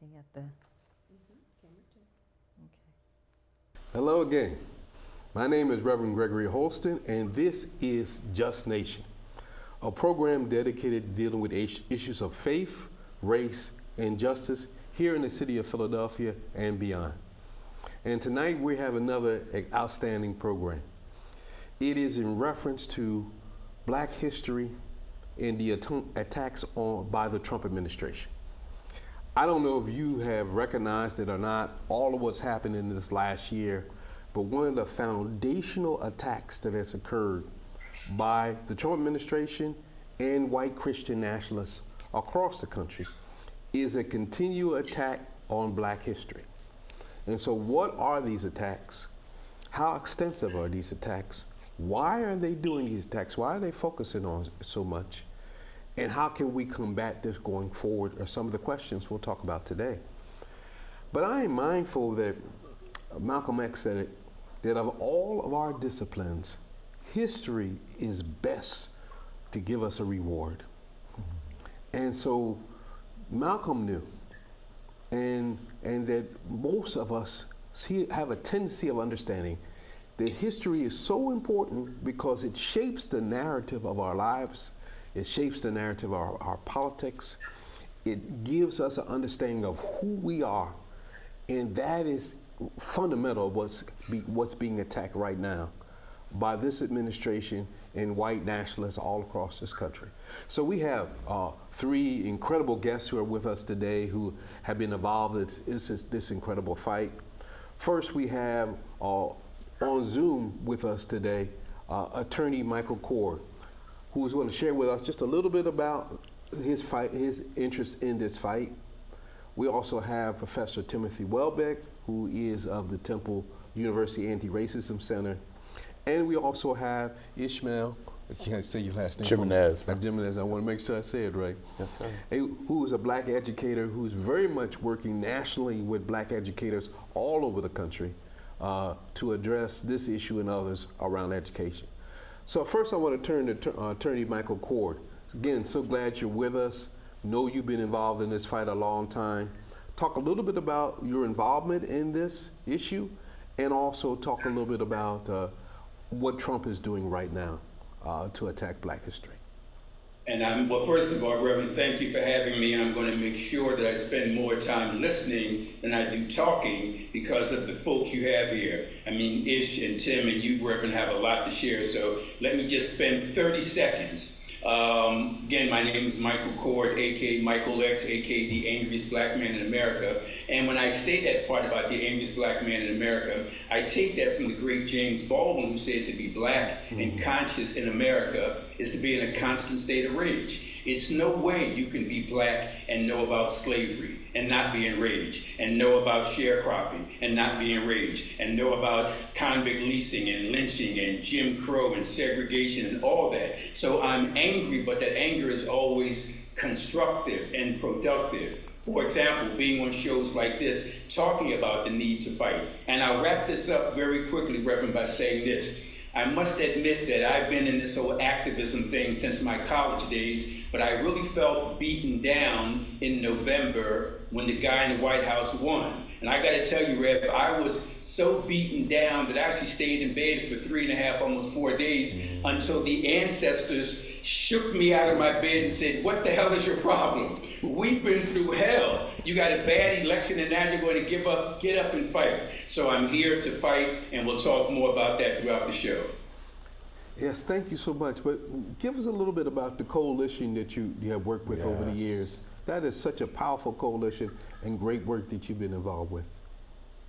looking at the... Hello again. My name is Reverend Gregory Holston, and this is Just Nation, a program dedicated to dealing with issues of faith, race, and justice here in the city of Philadelphia and beyond. And tonight we have another outstanding program. It is in reference to Black history and the attacks by the Trump administration. I don't know if you have recognized it or not, all of what's happened in this last year, but one of the foundational attacks that has occurred by the Trump administration and white Christian nationalists across the country is a continual attack on Black history. And so what are these attacks? How extensive are these attacks? Why are they doing these attacks? Why are they focusing on it so much? And how can we combat this going forward are some of the questions we'll talk about today. But I am mindful that Malcolm X said it, that of all of our disciplines, history is best to give us a reward. And so Malcolm knew, and that most of us have a tendency of understanding that history is so important because it shapes the narrative of our lives. It shapes the narrative of our politics. It gives us an understanding of who we are, and that is fundamental of what's being attacked right now by this administration and white nationalists all across this country. So we have three incredible guests who are with us today who have been involved in this incredible fight. First, we have on Zoom with us today, attorney Michael Cord, who's going to share with us just a little bit about his fight, his interest in this fight. We also have Professor Timothy Welbeck, who is of the Temple University Anti-Racism Center. And we also have Ishmael, I can't say your last name. Jimenez, I want to make sure I say it right. Yes, sir. Who is a Black educator who's very much working nationally with Black educators all over the country to address this issue and others around education. So first I want to turn to Attorney Michael Cord. Again, so glad you're with us. Know you've been involved in this fight a long time. Talk a little bit about your involvement in this issue, and also talk a little bit about what Trump is doing right now to attack Black history. And well, first of all, Reverend, thank you for having me. I'm going to make sure that I spend more time listening than I do talking because of the folks you have here. I mean, Ish and Tim and you, Reverend, have a lot to share. So let me just spend 30 seconds. Again, my name is Michael Cord, a.k.a. Michael X, a.k.a. the angriest Black man in America. And when I say that part about the angriest Black man in America, I take that from the great James Baldwin, who said to be Black and conscious in America is to be in a constant state of rage. It's no way you can be Black and know about slavery and not be enraged, and know about sharecropping and not be enraged, and know about convict leasing and lynching and Jim Crow and segregation and all that. So I'm angry, but that anger is always constructive and productive. For example, being on shows like this, talking about the need to fight. And I'll wrap this up very quickly, Reverend, by saying this. I must admit that I've been in this whole activism thing since my college days, but I really felt beaten down in November when the guy in the White House won. And I gotta tell you, Rev, I was so beaten down that I actually stayed in bed for 3.5, almost 4 days until the ancestors shook me out of my bed and said, what the hell is your problem? We've been through hell. You got a bad election and now you're going to get up and fight. So I'm here to fight, and we'll talk more about that throughout the show. Yes, thank you so much. But give us a little bit about the coalition that you have worked with over the years. That is such a powerful coalition and great work that you've been involved with.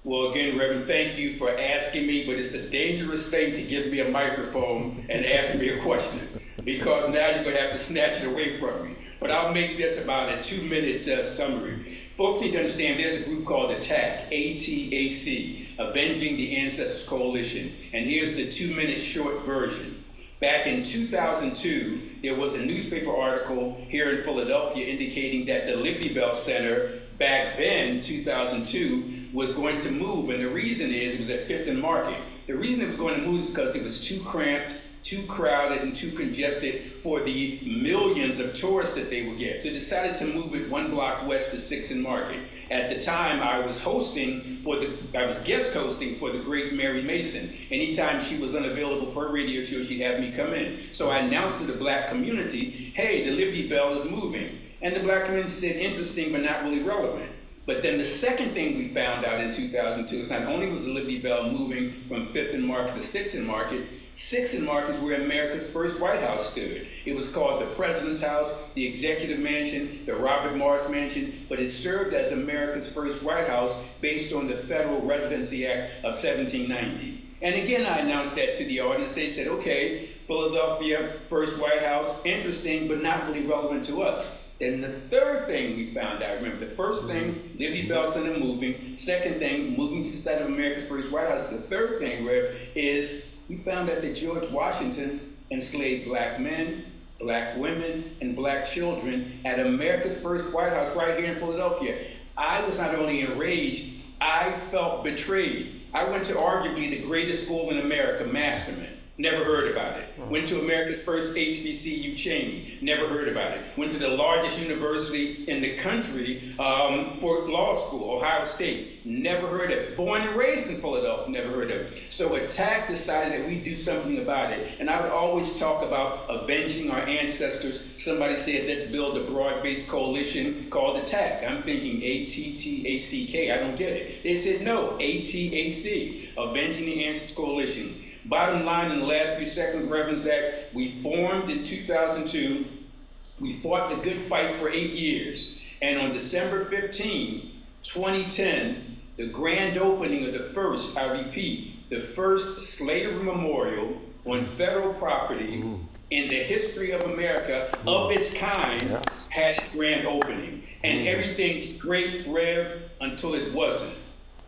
Well, again, Reverend, thank you for asking me, but it's a dangerous thing to give me a microphone and ask me a question, because now you're going to have to snatch it away from me. But I'll make this about a 2-minute summary. Folks need to understand there's a group called ATTAC, A-T-A-C, Avenging the Ancestors Coalition. And here's the 2-minute short version. Back in 2002, there was a newspaper article here in Philadelphia indicating that the Liberty Bell Center, back then, 2002, was going to move. And the reason is, it was at 5th and Market. The reason it was going to move is because it was too cramped, too crowded and too congested for the millions of tourists that they would get. So decided to move it 1 block west to 6th and Market. At the time, I was guest hosting for the great Mary Mason. Anytime she was unavailable for a radio show, she'd have me come in. So I announced to the black community, hey, the Liberty Bell is moving. And the black community said, interesting, but not really relevant. But then the second thing we found out in 2002 is not only was the Liberty Bell moving from 5th and Market to 6th and Market, 6th and Market is where America's first White House stood. It was called the President's House, the Executive Mansion, the Robert Morris Mansion, but it served as America's first White House based on the Federal Residency Act of 1790. And again, I announced that to the audience. They said, okay, Philadelphia, first White House, interesting, but not really relevant to us. Then the third thing we found out, remember the first thing, Liberty Bell Center moving, second thing, moving to the site of America's first White House. The third thing, Rev, is we found out that George Washington enslaved black men, black women, and black children at America's first White House right here in Philadelphia. I was not only enraged, I felt betrayed. I went to arguably the greatest school in America, Masterman. Never heard about it. Went to America's first HBCU, Cheney. Never heard about it. Went to the largest university in the country for law school, Ohio State. Never heard of it. Born and raised in Philadelphia, never heard of it. So ATTACK decided that we do something about it. And I would always talk about avenging our ancestors. Somebody said, let's build a broad-based coalition called ATTACK. I'm thinking ATTACK. I don't get it. They said, no, ATAC, Avenging the Ancestors Coalition. Bottom line in the last few seconds, Reverend, that we formed in 2002. We fought the good fight for 8 years. And on December 15, 2010, the grand opening of the first, I repeat, the first slavery memorial on federal property in the history of America of its kind had its grand opening. And everything was great, Rev, until it wasn't.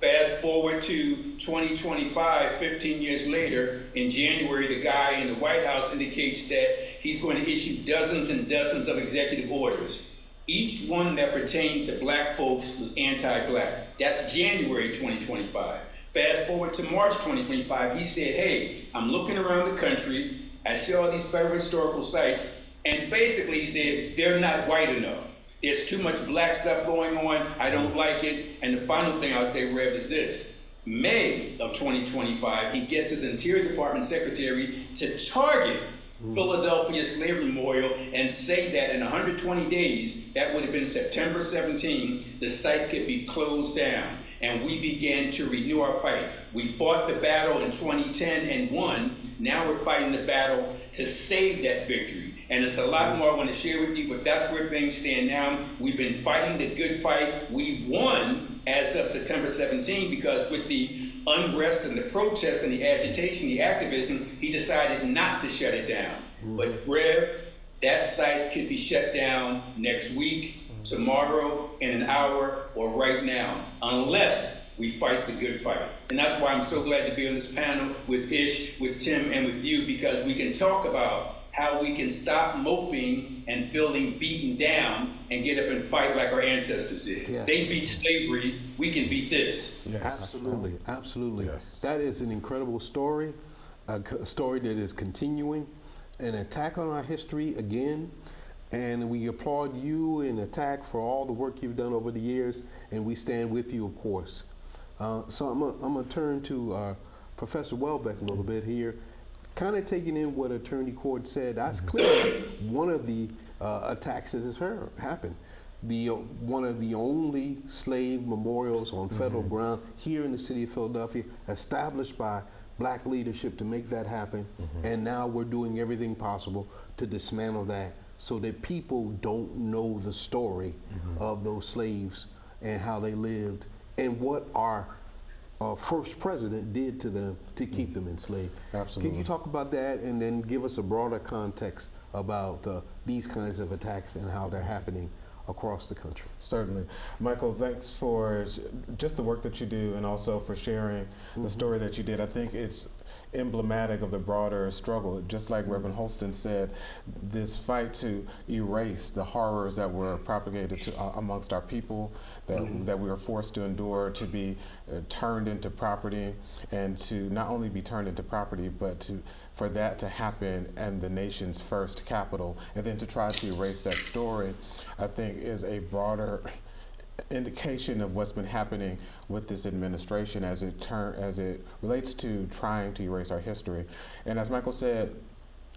Fast forward to 2025, 15 years later, in January, the guy in the White House indicates that he's going to issue dozens and dozens of executive orders. Each one that pertained to black folks was anti-black. That's January 2025. Fast forward to March 2025, he said, hey, I'm looking around the country, I see all these federal historical sites, and basically he said, they're not white enough. There's too much black stuff going on. I don't like it. And the final thing I'll say, Rev, is this. May of 2025, he gets his Interior Department secretary to target Philadelphia Slavery Memorial and say that in 120 days, that would have been September 17, the site could be closed down. And we began to renew our fight. We fought the battle in 2010 and won. Now we're fighting the battle to save that victory. And there's a lot more I want to share with you, but that's where things stand now. We've been fighting the good fight. We won as of September 17 because with the unrest and the protest and the agitation, the activism, he decided not to shut it down. But Rev, that site could be shut down next week, tomorrow, in an hour, or right now, unless we fight the good fight. And that's why I'm so glad to be on this panel with Ish, with Tim, and with you, because we can talk about how we can stop moping and feeling beaten down and get up and fight like our ancestors did. Yes. They beat slavery, we can beat this. Yes. Absolutely, absolutely. Yes. That is an incredible story, a story that is continuing, an attack on our history again, and we applaud you and ATTACK for all the work you've done over the years, and we stand with you, of course. So I'm gonna turn to Professor Welbeck a little bit here, kind of taking in what Attorney Cord said. That's clearly one of the attacks that has happened. One of the only slave memorials on federal ground here in the city of Philadelphia, established by black leadership to make that happen. And now we're doing everything possible to dismantle that so that people don't know the story of those slaves and how they lived and what our first president did to them to keep them enslaved. Absolutely. Can you talk about that and then give us a broader context about these kinds of attacks and how they're happening across the country? Certainly. Michael, thanks for just the work that you do and also for sharing the story that you did. I think it's emblematic of the broader struggle. Just like Reverend Holston said, this fight to erase the horrors that were propagated amongst our people, that we were forced to endure, to be turned into property, and to not only be turned into property, but for that to happen in the nation's first capital, and then to try to erase that story, I think is a broader indication of what's been happening with this administration as it relates to trying to erase our history. And as Michael said,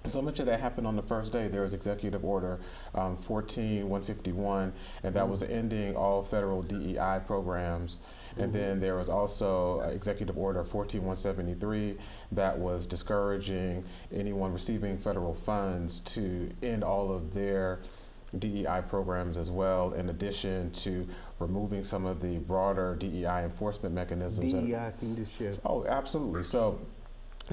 so much of that happened on the first day. There was Executive Order 14151, and that was ending all federal DEI programs. And then there was also Executive Order 14173 that was discouraging anyone receiving federal funds to end all of their DEI programs as well, in addition to removing some of the broader DEI enforcement mechanisms. DEI, can you just share? Oh, absolutely. So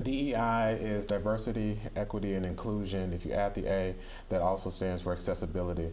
DEI is diversity, equity, and inclusion. If you add the A, that also stands for accessibility.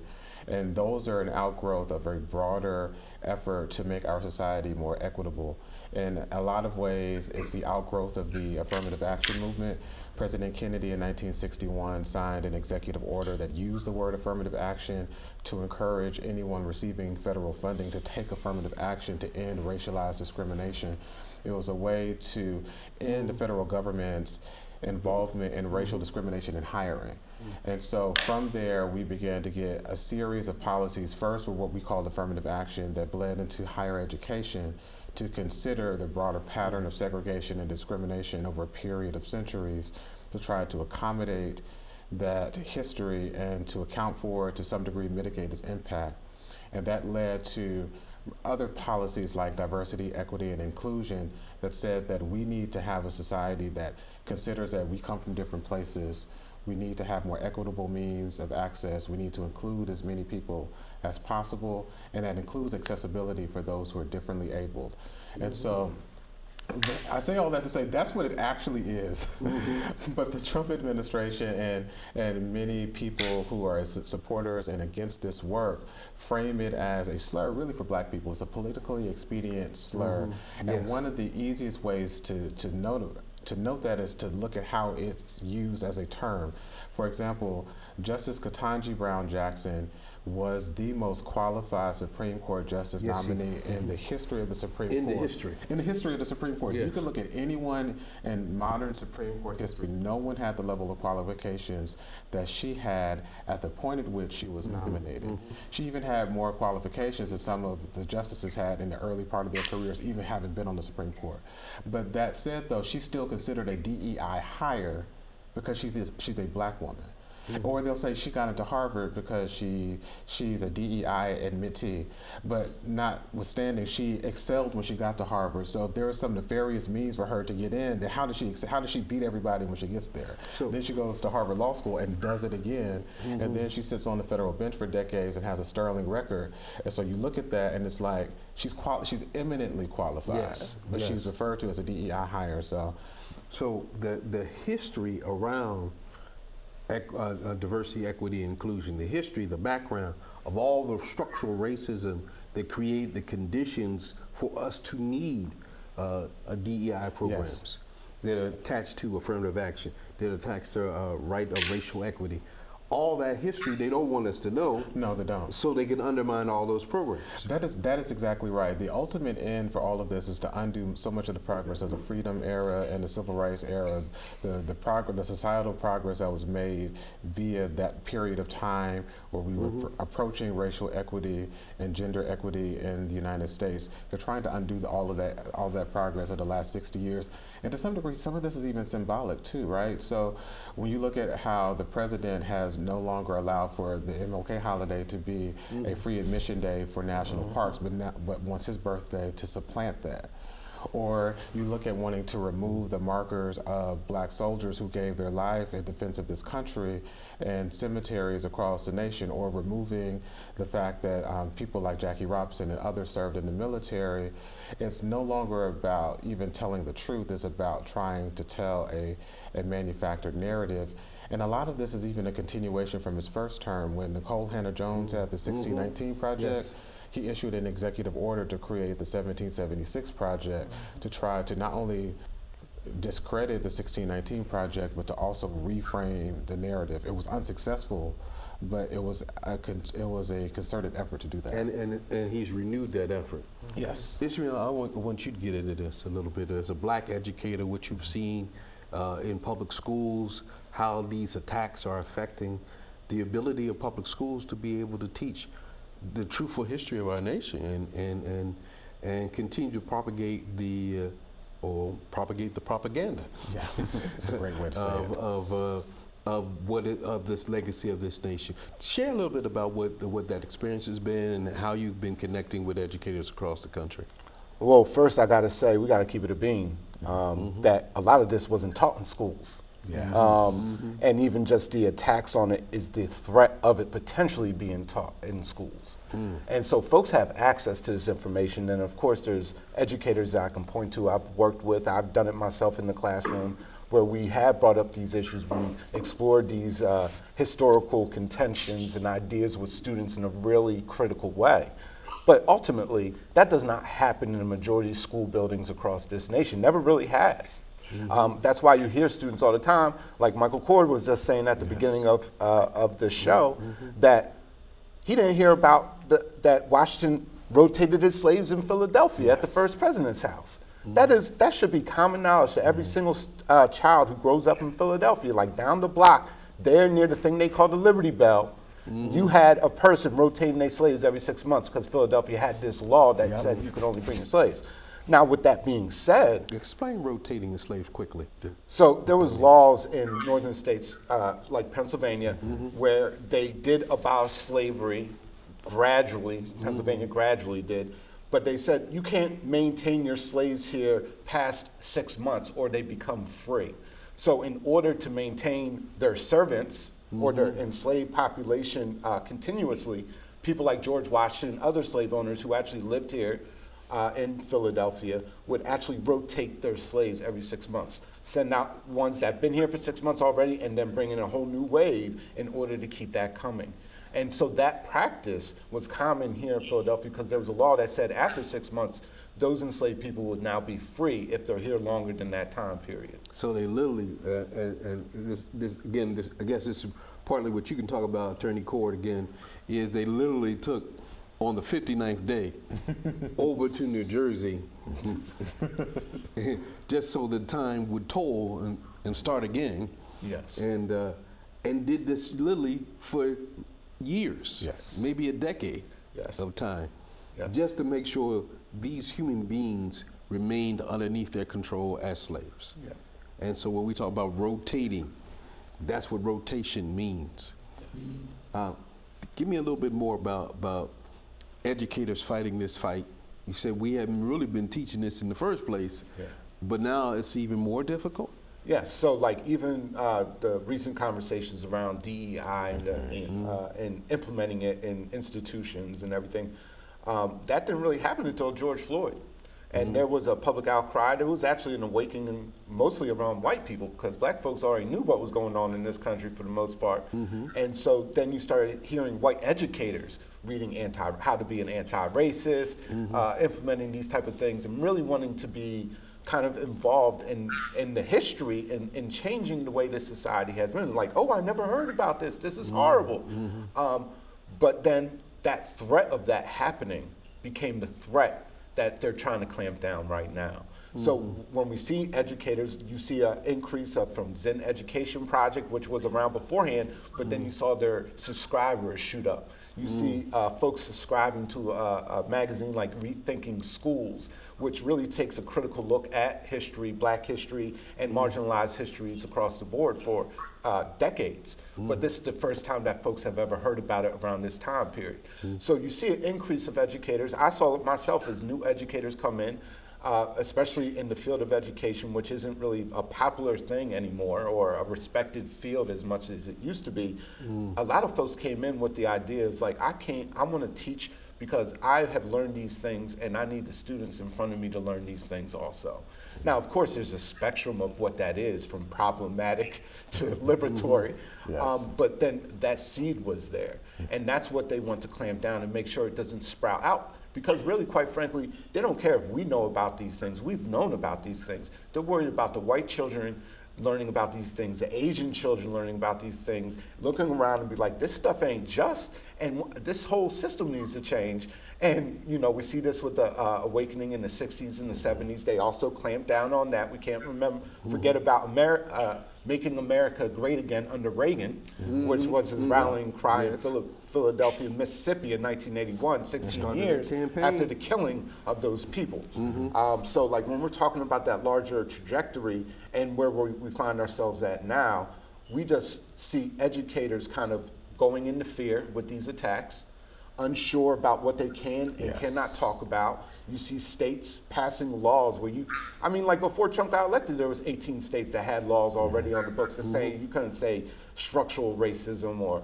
And those are an outgrowth of a broader effort to make our society more equitable. In a lot of ways, it's the outgrowth of the affirmative action movement. President Kennedy in 1961 signed an executive order that used the word affirmative action to encourage anyone receiving federal funding to take affirmative action to end racialized discrimination. It was a way to end the federal government's involvement in racial discrimination in hiring. And so from there, we began to get a series of policies, first with what we called affirmative action, that bled into higher education to consider the broader pattern of segregation and discrimination over a period of centuries, to try to accommodate that history and to account for it, to some degree mitigate its impact. And that led to other policies like diversity, equity, and inclusion that said that we need to have a society that considers that we come from different places. We need to have more equitable means of access. We need to include as many people as possible, and that includes accessibility for those who are differently abled. And so I say all that to say that's what it actually is. But the Trump administration and many people who are supporters and against this work frame it as a slur really for black people. It's a politically expedient slur. And one of the easiest ways to note that is to look at how it's used as a term. For example, Justice Ketanji Brown Jackson was the most qualified Supreme Court justice nominee in the history of the Supreme Court. In the history of the Supreme Court. You could look at anyone in modern Supreme Court history, no one had the level of qualifications that she had at the point at which she was nominated. She even had more qualifications than some of the justices had in the early part of their careers, even having been on the Supreme Court. But that said, though, she's still considered a DEI hire because she's a black woman. Or they'll say she got into Harvard because she's a DEI admittee, but notwithstanding, she excelled when she got to Harvard. So if there was some nefarious means for her to get in, then how does she beat everybody when she gets there? Then she goes to Harvard Law School and does it again, and then she sits on the federal bench for decades and has a sterling record. And so you look at that, and it's like she's eminently qualified, but she's referred to as a DEI hire. So the history around diversity, equity, and inclusion, the history, the background of all the structural racism that create the conditions for us to need a DEI programs that are attached to affirmative action, that are attached to right of racial equity. All that history they don't want us to know. No, they don't. So they can undermine all those programs. That is exactly right. The ultimate end for all of this is to undo so much of the progress of the freedom era and the civil rights era, the societal progress that was made via that period of time where we were approaching racial equity and gender equity in the United States. They're trying to undo all of that progress of the last 60 years. And to some degree, some of this is even symbolic too, right? So when you look at how the president has no longer allowed for the MLK holiday to be a free admission day for national parks, but wants his birthday to supplant that. Or you look at wanting to remove the markers of black soldiers who gave their life in defense of this country and cemeteries across the nation, or removing the fact that people like Jackie Robinson and others served in the military. It's no longer about even telling the truth, it's about trying to tell a manufactured narrative. And a lot of this is even a continuation from his first term when Nicole Hannah-Jones had the 1619 Project. He issued an executive order to create the 1776 Project to try to not only discredit the 1619 Project, but to also reframe the narrative. It was unsuccessful, but it was a concerted effort to do that. And he's renewed that effort. Yes. Ishmael, I want you to get into this a little bit. As a black educator, what you've seen in public schools, how these attacks are affecting the ability of public schools to be able to teach the truthful history of our nation and continue to propagate the propaganda. Yeah, it's a great way to say it. Of this legacy of this nation. Share a little bit about what that experience has been and how you've been connecting with educators across the country. Well, first I got to say, we got to keep it a beam, that a lot of this wasn't taught in schools. Yes. And even just the attacks on it is the threat of it potentially being taught in schools. And so folks have access to this information. And of course, there's educators that I can point to, I've worked with, I've done it myself in the classroom, where we have brought up these issues, we explored these historical contentions and ideas with students in a really critical way. But ultimately, that does not happen in the majority of school buildings across this nation, never really has. That's why you hear students all the time, like Michael Cord was just saying at the beginning of the show, that he didn't hear about that Washington rotated his slaves in Philadelphia at the first president's house. That should be common knowledge to every single child who grows up in Philadelphia. Like down the block, there near the thing they call the Liberty Bell, you had a person rotating their slaves every 6 months because Philadelphia had this law that said you could only bring your slaves. Now, with that being said, explain rotating the slaves quickly. So there was laws in northern states like Pennsylvania where they did abolish slavery gradually. Pennsylvania gradually did. But they said you can't maintain your slaves here past 6 months or they become free. So in order to maintain their servants or their enslaved population continuously, people like George Washington, other slave owners who actually lived here in Philadelphia would actually rotate their slaves every 6 months. Send out ones that have been here for 6 months already and then bring in a whole new wave in order to keep that coming. And so that practice was common here in Philadelphia because there was a law that said after 6 months, those enslaved people would now be free if they're here longer than that time period. So they literally, I guess this is partly what you can talk about, Attorney Cord again, is they literally took on the 59th day over to New Jersey just so the time would toll and start again. Yes. And did this literally for years, Yes. maybe a decade of time, just to make sure these human beings remained underneath their control as slaves. Yeah. And so when we talk about rotating, that's what rotation means. Yes. Give me a little bit more about educators fighting this fight. You said we haven't really been teaching this in the first place, but now it's even more difficult. Yes, so like even the recent conversations around DEI and implementing it in institutions and everything, that didn't really happen until George Floyd. And there was a public outcry. There was actually an awakening mostly around white people because black folks already knew what was going on in this country for the most part. And so then you started hearing white educators reading how to be an anti-racist, implementing these type of things and really wanting to be kind of involved in the history and in changing the way this society has been. Like, oh, I never heard about this. This is horrible. But then that threat of that happening became the threat that they're trying to clamp down right now. So when we see educators, you see an increase from Zen Education Project, which was around beforehand, but then you saw their subscribers shoot up. You see folks subscribing to a magazine like Rethinking Schools, which really takes a critical look at history, black history, and marginalized histories across the board for decades. But this is the first time that folks have ever heard about it around this time period. So you see an increase of educators. I saw it myself as new educators come in, especially in the field of education, which isn't really a popular thing anymore or a respected field as much as it used to be. A lot of folks came in with the idea of like, I want to teach because I have learned these things and I need the students in front of me to learn these things also. Now, of course, there's a spectrum of what that is from problematic to liberatory, but then that seed was there. And that's what they want to clamp down and make sure it doesn't sprout out. Because really, quite frankly, they don't care if we know about these things. We've known about these things. They're worried about the white children learning about these things, the Asian children learning about these things, looking around and be like, this stuff ain't just, And this whole system needs to change. And, you know, we see this with the awakening in the 60s and the 70s. They also clamped down on that. We can't forget about making America great again under Reagan, which was his rallying cry in Philadelphia, Mississippi in 1981, 16 years after the killing of those people. So like when we're talking about that larger trajectory and where we find ourselves at now, we just see educators kind of going into fear with these attacks, unsure about what they can and cannot talk about. You see states passing laws where I mean, like before Trump got elected, there was 18 states that had laws already on the books that say you couldn't say structural racism or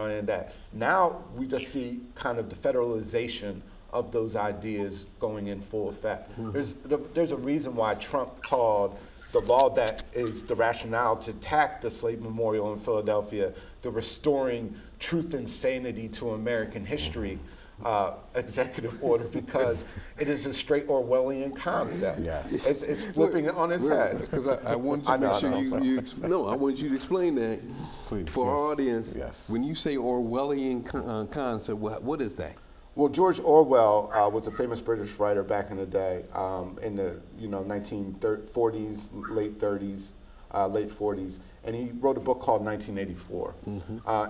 any of that. Now we just see kind of the federalization of those ideas going in full effect. There's a reason why Trump called the law that is the rationale to attack the slave memorial in Philadelphia, the Restoring Truth and Sanity to American History executive order, because it is a straight Orwellian concept. It's flipping it on its head. Because I want you to make sure I want you to explain that for our audience. When you say Orwellian concept, what is that? Well, George Orwell was a famous British writer back in the day, in the 1940s, late 30s, late 40s, and he wrote a book called 1984.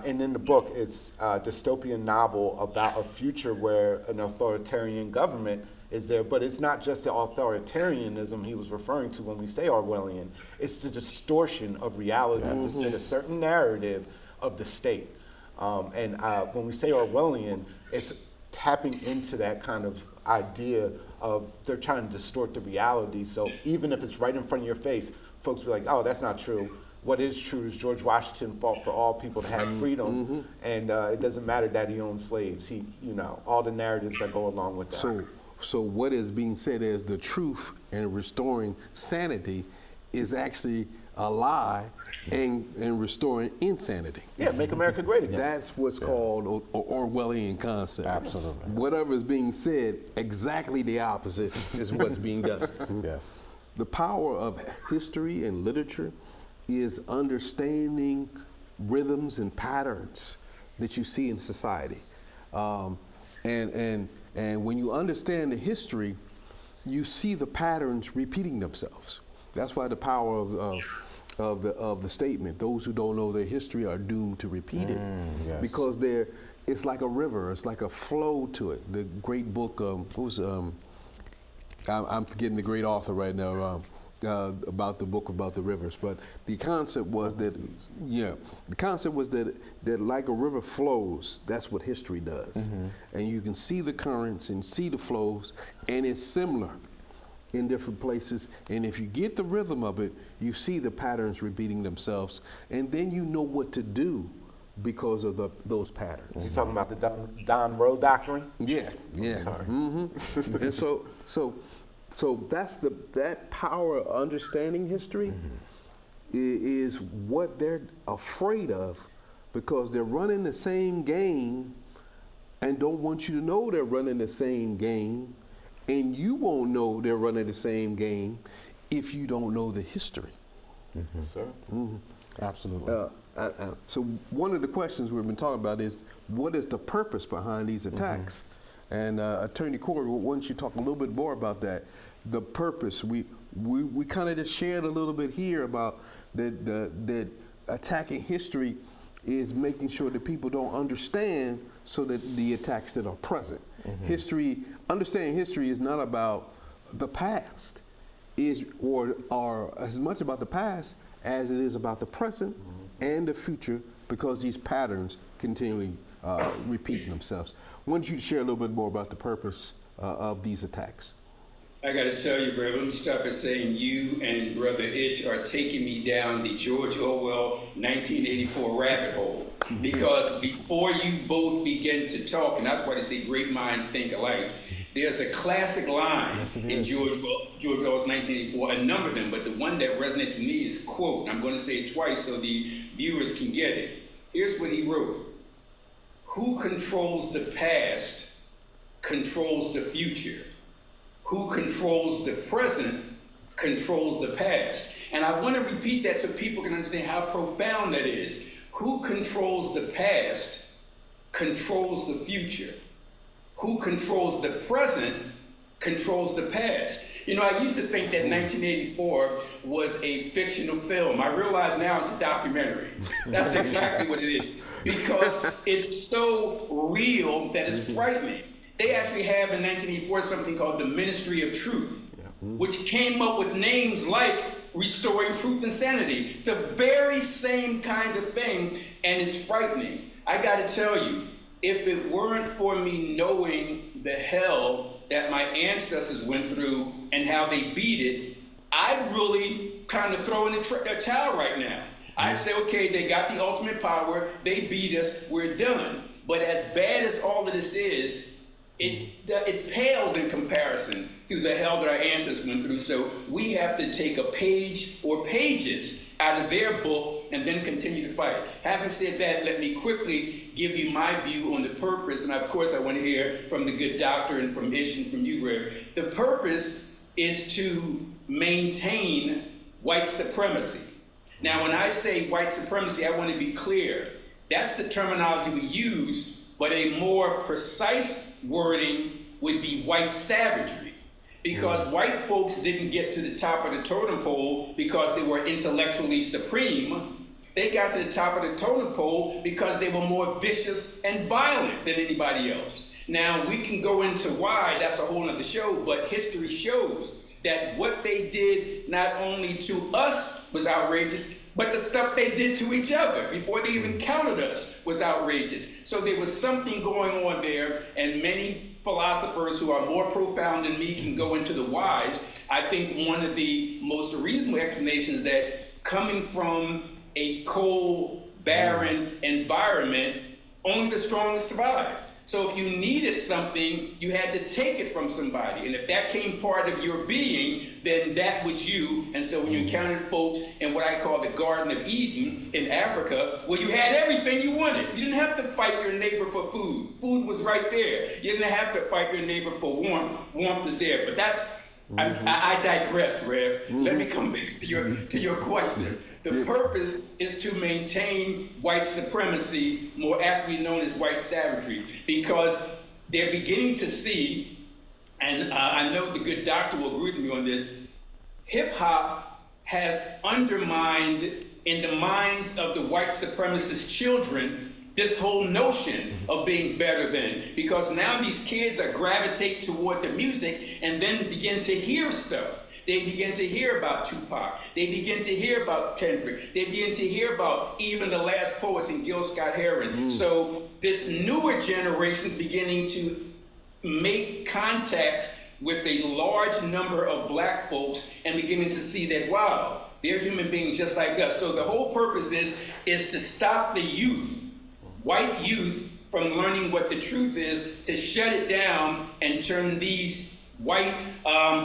And in the book, it's a dystopian novel about a future where an authoritarian government is there, but it's not just the authoritarianism he was referring to when we say Orwellian. It's the distortion of reality in a certain narrative of the state. And when we say Orwellian, it's tapping into that kind of idea of they're trying to distort the reality. So even if it's right in front of your face, folks be like, oh, that's not true. What is true is George Washington fought for all people to have freedom, and it doesn't matter that he owned slaves. All the narratives that go along with that. So what is being said as the truth and restoring sanity is actually a lie and restoring insanity. Yeah, make America great again. That's what's called Orwellian concept. Absolutely. Whatever is being said, exactly the opposite is what's being done. Yes. The power of history and literature is understanding rhythms and patterns that you see in society. And when you understand the history, you see the patterns repeating themselves. That's why the power of the statement, those who don't know their history are doomed to repeat it. Because it's like a river, it's like a flow to it. The great book, I'm forgetting the great author right now, about the book about the rivers, but the concept was that, that like a river flows, that's what history does. And you can see the currents and see the flows, and it's similar in different places. And if you get the rhythm of it, you see the patterns repeating themselves, and then you know what to do because of those patterns. You talking about the Don Rowe doctrine? Yeah. Sorry. And so that's that power of understanding history is what they're afraid of, because they're running the same game and don't want you to know they're running the same game, and you won't know they're running the same game if you don't know the history. Sir. Absolutely. So one of the questions we've been talking about is, what is the purpose behind these attacks? And Attorney Corey, why don't you talk a little bit more about that? The purpose. We kind of just shared a little bit here about that attacking history is making sure that people don't understand, so that the attacks that are present. Understanding history is not about the past, or as much about the past as it is about the present and the future, because these patterns continually repeat themselves. Why don't you share a little bit more about the purpose of these attacks? I got to tell you, brother, let me start by saying you and Brother Ish are taking me down the George Orwell 1984 rabbit hole. Because before you both begin to talk, and that's why they say great minds think alike, there's a classic line in George Orwell's 1984, a number of them, but the one that resonates with me is, quote, and I'm going to say it twice so the viewers can get it. Here's what he wrote. Who controls the past controls the future. Who controls the present controls the past. And I want to repeat that so people can understand how profound that is. Who controls the past controls the future. Who controls the present controls the past. You know, I used to think that 1984 was a fictional film. I realize now it's a documentary. That's exactly what it is. Because it's so real that it's frightening. They actually have in 1984 something called the Ministry of Truth, which came up with names like Restoring Truth and Sanity, the very same kind of thing, and it's frightening. I gotta tell you, if it weren't for me knowing the hell that my ancestors went through and how they beat it, I'd really kind of throw in a towel right now. I'd say, okay, they got the ultimate power, they beat us, we're done. But as bad as all of this is, it pales in comparison to the hell that our ancestors went through. So we have to take a page or pages out of their book and then continue to fight. Having said that, let me quickly give you my view on the purpose. And of course, I want to hear from the good doctor and from Ish and from you, Rev. The purpose is to maintain white supremacy. Now, when I say white supremacy, I want to be clear. That's the terminology we use, but a more precise wording would be white savagery. Because white folks didn't get to the top of the totem pole because they were intellectually supreme. They got to the top of the totem pole because they were more vicious and violent than anybody else. Now, we can go into why, that's a whole other show, but history shows that what they did not only to us was outrageous, but the stuff they did to each other before they even counted us was outrageous. So there was something going on there, and many philosophers who are more profound than me can go into the whys. I think one of the most reasonable explanations that coming from a cold, barren environment, only the strongest survive. So if you needed something, you had to take it from somebody. And if that came part of your being, then that was you. And so when you encountered folks in what I call the Garden of Eden in Africa, where you had everything you wanted. You didn't have to fight your neighbor for food. Food was right there. You didn't have to fight your neighbor for warmth. Warmth was there. But that's, I digress, Rev. Let me come back to your question. The purpose is to maintain white supremacy, more aptly known as white savagery, because they're beginning to see, and I know the good doctor will agree with me on this, hip-hop has undermined in the minds of the white supremacist children this whole notion of being better than, because now these kids are gravitate toward the music and then begin to hear stuff. They begin to hear about Tupac. They begin to hear about Kendrick. They begin to hear about even the last poets in Gil Scott-Heron. So this newer generation is beginning to make contacts with a large number of black folks and beginning to see that, wow, they're human beings just like us. So the whole purpose is to stop the youth, white youth, from learning what the truth is, to shut it down and turn these white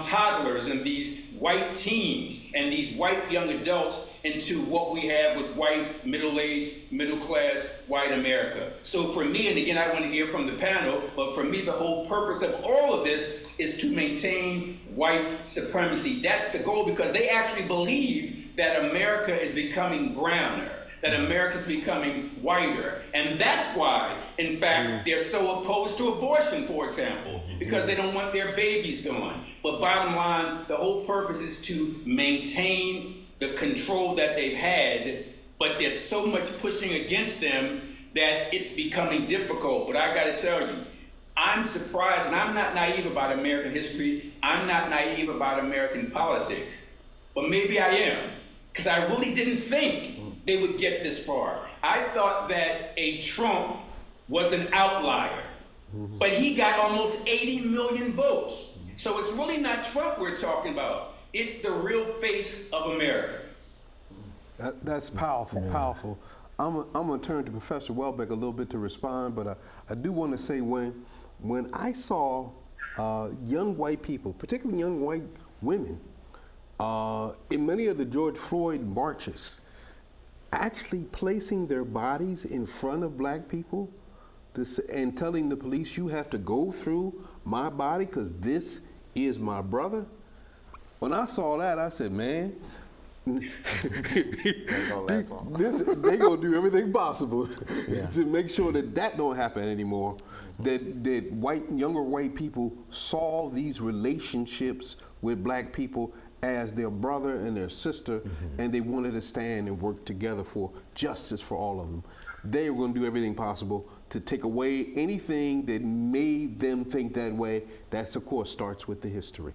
toddlers and these white teens and these white young adults into what we have with white, middle-aged, middle-class, white America. So for me, and again, I want to hear from the panel, but for me, the whole purpose of all of this is to maintain white supremacy. That's the goal, because they actually believe that America is becoming browner, that America's becoming whiter. And that's why, in fact, they're so opposed to abortion, for example, because they don't want their babies gone. But bottom line, the whole purpose is to maintain the control that they've had, but there's so much pushing against them that it's becoming difficult. But I gotta tell you, I'm surprised, and I'm not naive about American history, I'm not naive about American politics, but maybe I am, because I really didn't think they would get this far. I thought that a Trump was an outlier, but he got almost 80 million votes. So it's really not Trump we're talking about. It's the real face of America. That's powerful, powerful. I'm gonna turn to Professor Welbeck a little bit to respond, but I do want to say when I saw young white people, particularly young white women, in many of the George Floyd marches, actually placing their bodies in front of black people and telling the police, you have to go through my body because this is my brother. When I saw that, I said, man, Ain't gonna last long. They gonna do everything possible Yeah. to make sure that don't happen anymore. That younger white people saw these relationships with black people as their brother and their sister, and they wanted to stand and work together for justice for all of them. They were going to do everything possible to take away anything that made them think that way. That, of course, starts with the history.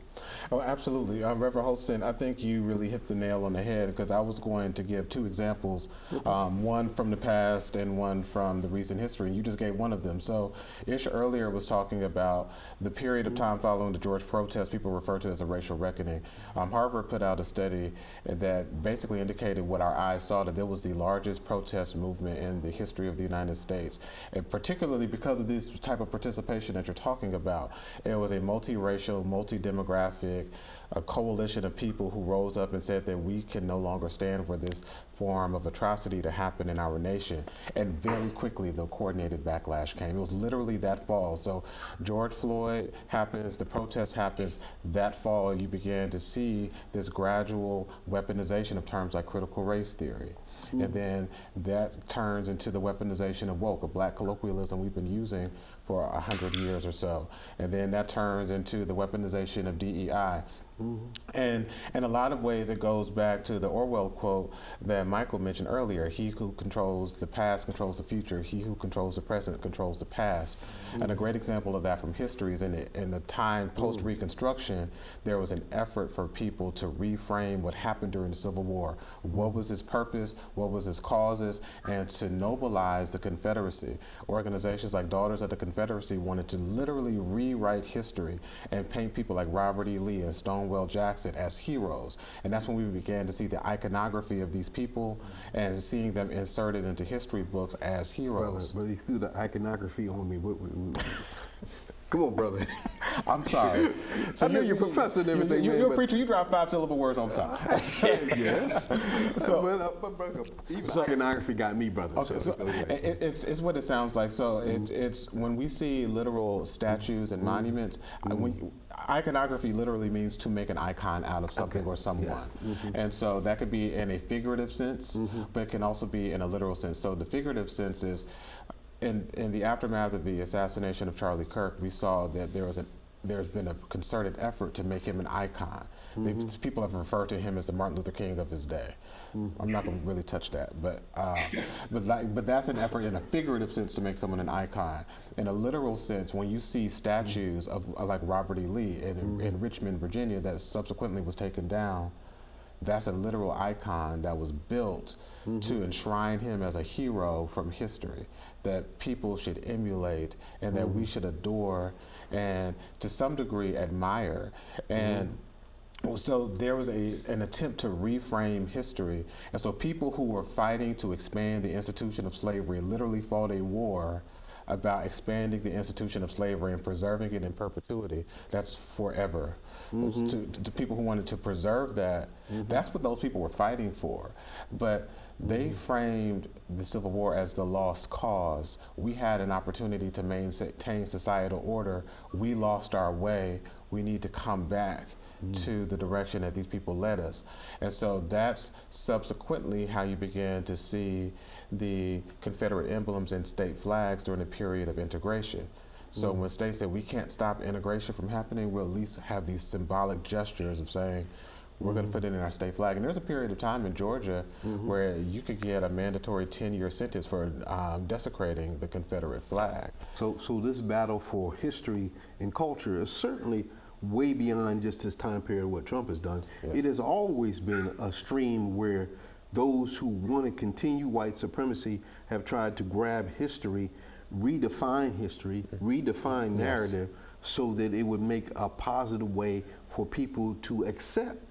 Oh, absolutely. Reverend Holston, I think you really hit the nail on the head, because I was going to give two examples, one from the past and one from the recent history. You just gave one of them. So Ish earlier was talking about the period of time following the George protests people refer to as a racial reckoning. Harvard put out a study that basically indicated what our eyes saw, that there was the largest protest movement in the history of the United States. And particularly because of this type of participation that you're talking about, it was a multiracial, multi-demographic, a coalition of people who rose up and said that we can no longer stand for this form of atrocity to happen in our nation. And very quickly, the coordinated backlash came. It was literally that fall. So George Floyd happens, the protest happens, that fall you began to see this gradual weaponization of terms like critical race theory. And then that turns into the weaponization of woke, a black colloquialism we've been using for 100 years or so. And then that turns into the weaponization of DEI. And in a lot of ways, it goes back to the Orwell quote that Michael mentioned earlier: he who controls the past controls the future, he who controls the present controls the past. And a great example of that from history is in the time post-Reconstruction, there was an effort for people to reframe what happened during the Civil War. What was its purpose? What was its causes? And to nobilize the Confederacy. Organizations like Daughters of the Confederacy wanted to literally rewrite history and paint people like Robert E. Lee and Stonewall Jackson as heroes. And that's when we began to see the iconography of these people and seeing them inserted into history books as heroes. Brother, you threw the iconography on me. Come on, brother. I'm sorry. So I know you're a professor and everything. You're a preacher. You drop 5-syllable words on top. Yes. Even iconography got me, brother. Okay, so it's what it sounds like. So it's when we see literal statues and monuments, iconography literally means to make an icon out of something or someone. And so that could be in a figurative sense, but it can also be in a literal sense. So the figurative sense is, in the aftermath of the assassination of Charlie Kirk, we saw that there's been a concerted effort to make him an icon. People have referred to him as the Martin Luther King of his day. I'm not going to really touch that, but that's an effort in a figurative sense to make someone an icon. In a literal sense, when you see statues of like Robert E. Lee in Richmond, Virginia, that subsequently was taken down, that's a literal icon that was built to enshrine him as a hero from history that people should emulate and that we should adore and to some degree admire. And so there was an attempt to reframe history. And so people who were fighting to expand the institution of slavery literally fought a war about expanding the institution of slavery and preserving it in perpetuity. That's forever. To people who wanted to preserve that, that's what those people were fighting for. But they framed the Civil War as the lost cause. We had an opportunity to maintain societal order. We lost our way. We need to come back to the direction that these people led us. And so that's subsequently how you began to see the Confederate emblems and state flags during the period of integration. So when states said we can't stop integration from happening, we'll at least have these symbolic gestures of saying, we're going to put it in our state flag. And there's a period of time in Georgia where you could get a mandatory 10-year sentence for desecrating the Confederate flag. So this battle for history and culture is certainly way beyond just this time period of what Trump has done. Yes. It has always been a stream where those who want to continue white supremacy have tried to grab history, redefine history, redefine narrative, so that it would make a positive way for people to accept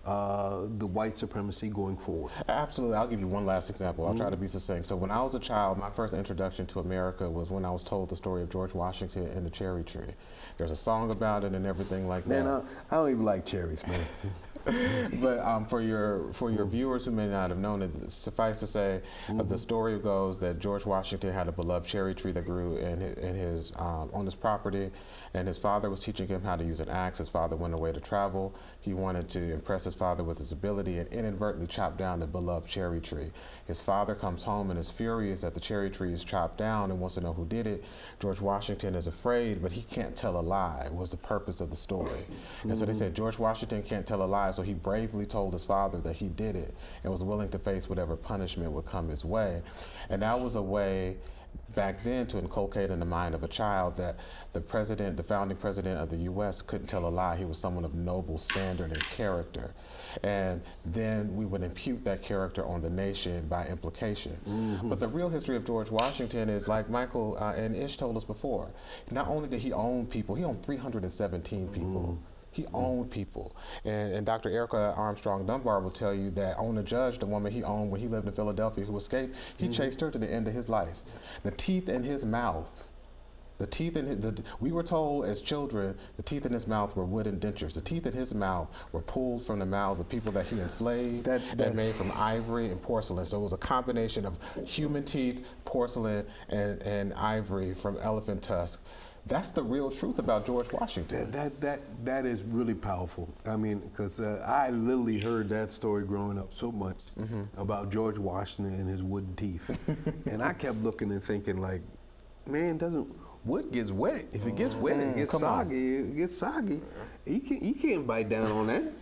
the white supremacy going forward. Absolutely. I'll give you one last example. I'll try to be succinct. So when I was a child, my first introduction to America was when I was told the story of George Washington and the cherry tree. There's a song about it and everything like that. Man, I don't even like cherries, man. But for your viewers who may not have known it, suffice to say, the story goes that George Washington had a beloved cherry tree that grew in his on his property, and his father was teaching him how to use an axe. His father went away to travel. He wanted to impress his father with his ability and inadvertently chopped down the beloved cherry tree. His father comes home and is furious that the cherry tree is chopped down and wants to know who did it. George Washington is afraid, but he can't tell a lie, was the purpose of the story. And so they said George Washington can't tell a lie, so he bravely told his father that he did it and was willing to face whatever punishment would come his way. And that was a way back then to inculcate in the mind of a child that the founding president of the U.S. couldn't tell a lie. He was someone of noble standard and character. And then we would impute that character on the nation by implication. But the real history of George Washington is, like Michael and Ish told us before, not only did he own people, he owned 317 people. He owned people. And Dr. Erica Armstrong Dunbar will tell you that Ona Judge, the woman he owned when he lived in Philadelphia who escaped, he chased her to the end of his life. The teeth in his mouth, we were told as children, the teeth in his mouth were wooden dentures. The teeth in his mouth were pulled from the mouths of people that he enslaved and made from ivory and porcelain. So it was a combination of human teeth, porcelain, and ivory from elephant tusk. That's the real truth about George Washington. That is really powerful. I mean, because I literally heard that story growing up so much about George Washington and his wooden teeth, and I kept looking and thinking, like, man, wood gets wet. If it gets wet, it gets soggy. It gets soggy. You can't bite down on that.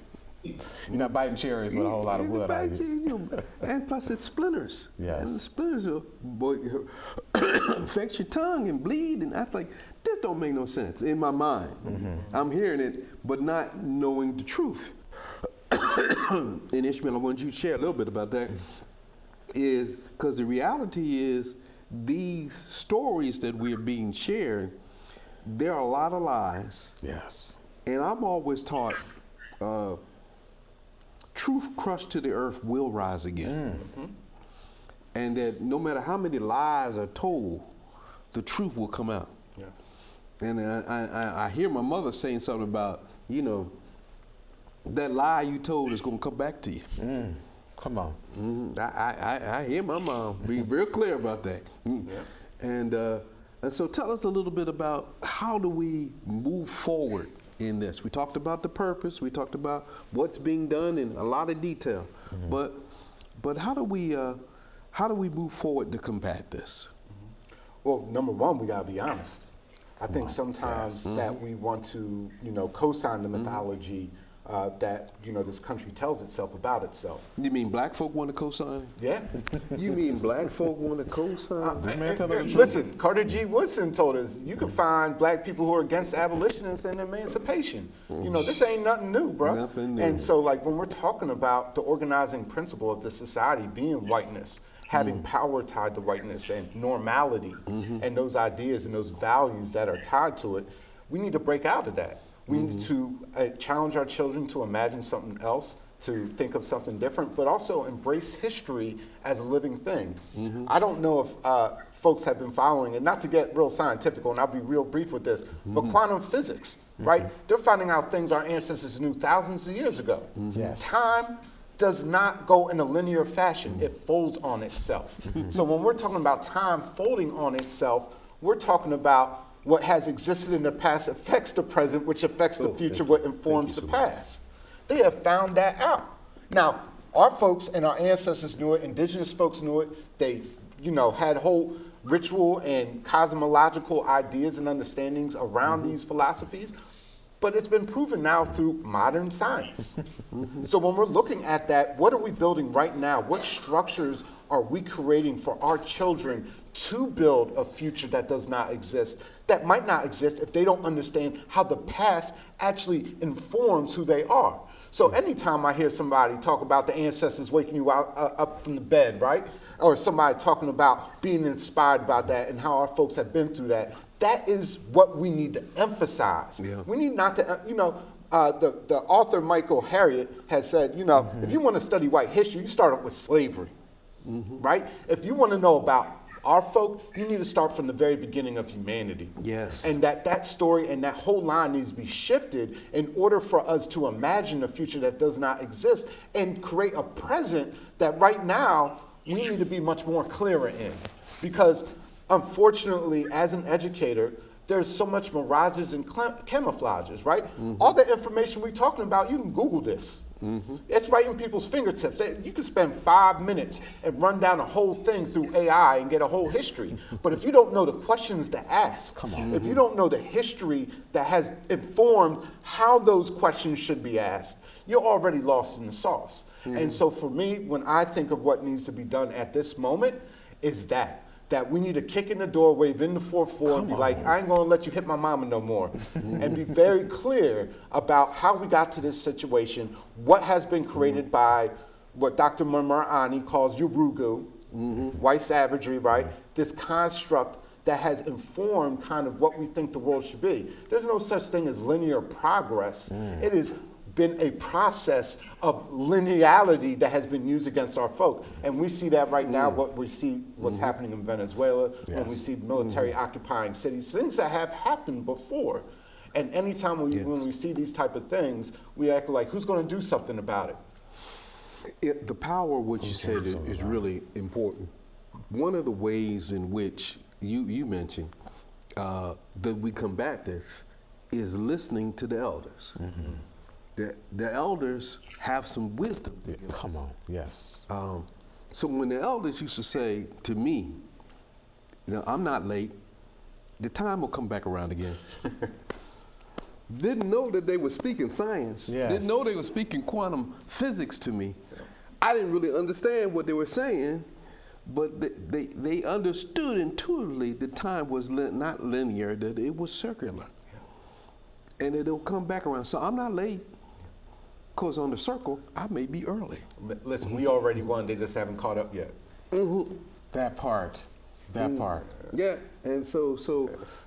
You're not biting cherries with a whole lot of wood, are you? And plus it splinters. Yes. And the splinters will affect your tongue and bleed. And I was like, this don't make no sense in my mind. I'm hearing it, but not knowing the truth. And Ishmael, I want you to share a little bit about that. Is because the reality is these stories that we're being shared, there are a lot of lies. Yes. And I'm always taught truth crushed to the earth will rise again. And that no matter how many lies are told, the truth will come out. Yes. And I hear my mother saying something about, that lie you told is going to come back to you. Come on. I hear my mom be real clear about that. And so tell us a little bit about how do we move forward in this. We talked about the purpose. We talked about what's being done in a lot of detail. But how do we move forward to combat this? Well, number one, we gotta be honest. I think sometimes that we want to, co-sign the mythology that this country tells itself about itself. You mean black folk want to co-sign? Yeah. You mean black folk want to co-sign? Listen, Carter G. Woodson told us you can find black people who are against abolitionists and emancipation. This ain't nothing new, bro. Nothing new. And so, like, when we're talking about the organizing principle of the society being whiteness, having power tied to whiteness and normality and those ideas and those values that are tied to it, we need to break out of that. We need to challenge our children to imagine something else, to think of something different, but also embrace history as a living thing. I don't know if folks have been following, and not to get real scientific, and I'll be real brief with this, but quantum physics, right? They're finding out things our ancestors knew thousands of years ago. Yes. Time does not go in a linear fashion. It folds on itself. So when we're talking about time folding on itself, we're talking about what has existed in the past affects the present, which affects the future, what informs the past. They have found that out. Now, our folks and our ancestors knew it, indigenous folks knew it. They, had whole ritual and cosmological ideas and understandings around these philosophies. But it's been proven now through modern science. So when we're looking at that, what are we building right now? What structures are we creating for our children to build a future that does not exist, that might not exist if they don't understand how the past actually informs who they are? So anytime I hear somebody talk about the ancestors waking you up from the bed, right? Or somebody talking about being inspired by that and how our folks have been through that, that is what we need to emphasize. We need not to, the author Michael Harriot has said, if you want to study white history, you start up with slavery, right? If you want to know about Our folk, you need to start from the very beginning of humanity. Yes. And that story and that whole line needs to be shifted in order for us to imagine a future that does not exist and create a present that right now we need to be much more clearer in. Because unfortunately, as an educator, there's so much mirages and camouflages, right? All the information we're talking about, you can Google this. It's right in people's fingertips. You can spend 5 minutes and run down a whole thing through AI and get a whole history. But if you don't know the questions to ask, if you don't know the history that has informed how those questions should be asked, you're already lost in the sauce. And so for me, when I think of what needs to be done at this moment, is that we need to kick in the door, wave in the 4-4, and be like, I ain't gonna let you hit my mama no more. And be very clear about how we got to this situation, what has been created by what Dr. Marani calls Urugu, white savagery, right? This construct that has informed kind of what we think the world should be. There's no such thing as linear progress. It has been a process of lineality that has been used against our folk. And we see that right now, what we see what's happening in Venezuela, when we see military occupying cities, things that have happened before. And anytime when we see these type of things, we act like, who's gonna do something about it? The power of what you said is really important. One of the ways in which you mentioned that we combat this is listening to the elders. The elders have some wisdom. Come on, yes. So when the elders used to say to me, I'm not late, the time will come back around again. Didn't know that they were speaking science. Didn't know they were speaking quantum physics to me. I didn't really understand what they were saying, but they understood intuitively the time was not linear, that it was circular. And it'll come back around. So I'm not late. Because on the circle, I may be early. Listen, we already won. They just haven't caught up yet. That part. Yeah, and so